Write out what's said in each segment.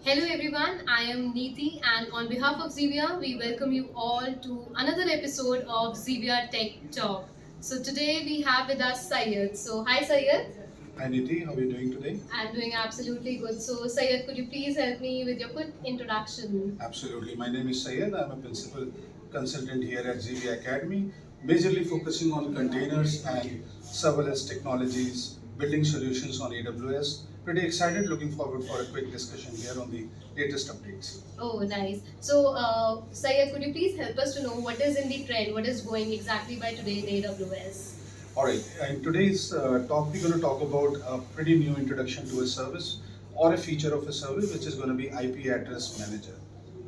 Hello everyone, I am Neeti and on behalf of Xivia, we welcome you all to another episode of Xivia Tech Talk. So today we have with us Syed. So hi Syed. Hi Niti, how are you doing today? I'm doing absolutely good. So Syed, could you please help me with your quick introduction? Absolutely. My name is Syed. I'm a principal consultant here at ZV Academy, majorly focusing on containers and serverless technologies, building solutions on AWS. Pretty excited, looking forward for a quick discussion here on the latest updates. Oh, nice. So, Syed, could you please help us to know what is in the trend, what is going exactly by today in AWS? All right, in today's talk, we're going to talk about a pretty new introduction to a service or a feature of a service, which is going to be IP address manager.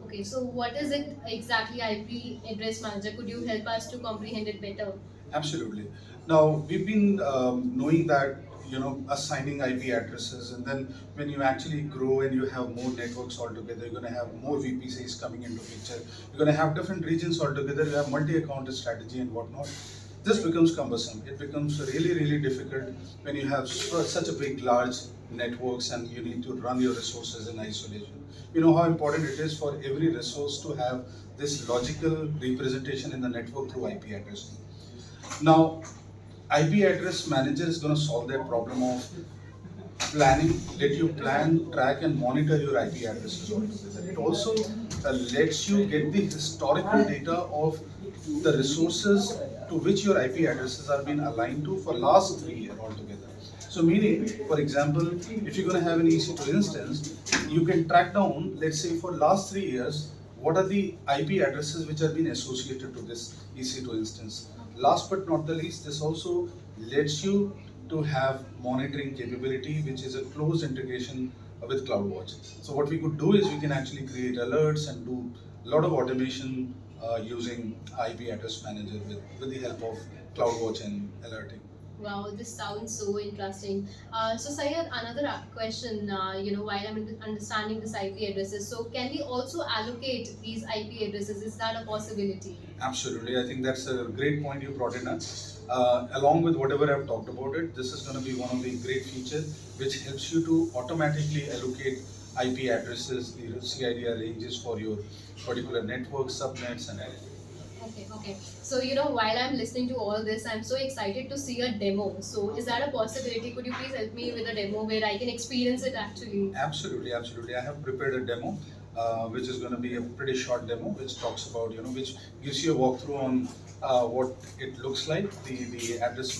Okay, so what is it exactly, IP address manager? Could you help us to comprehend it better? Absolutely. Now we've been knowing that assigning IP addresses, and then when you actually grow and you have more networks altogether, you're going to have more VPCs coming into picture. You're going to have different regions altogether. You have multi-account strategy and whatnot. This becomes cumbersome. It becomes really difficult when you have such a big, large networks and you need to run your resources in isolation. You know how important it is for every resource to have this logical representation in the network through IP addressing. Now, IP address manager is going to solve that problem of planning, let you plan, track, and monitor your IP addresses altogether. It also lets you get the historical data of the resources to which your IP addresses are being aligned to for last 3 years altogether. So meaning, for example, if you're going to have an EC2 instance, you can track down, let's say for last 3 years, what are the IP addresses which have been associated to this EC2 instance. Last but not the least, this also lets you to have monitoring capability, which is a close integration with CloudWatch. So what we could do is we can actually create alerts and do a lot of automation using IP address manager with the help of CloudWatch and alerting. Wow, this sounds so interesting. So, Syed, another question. While I'm understanding this IP addresses, so can we also allocate these IP addresses? Is that a possibility? Absolutely, I think that's a great point you brought in. Along with whatever I've talked about it, this is going to be one of the great features which helps you to automatically allocate IP addresses, the CIDR ranges for your particular network, subnets, and everything. Okay. So, while I'm listening to all this, I'm so excited to see a demo. So, is that a possibility? Could you please help me with a demo where I can experience it actually? Absolutely. I have prepared a demo, which is going to be a pretty short demo, which talks about, which gives you a walkthrough on what it looks like, the address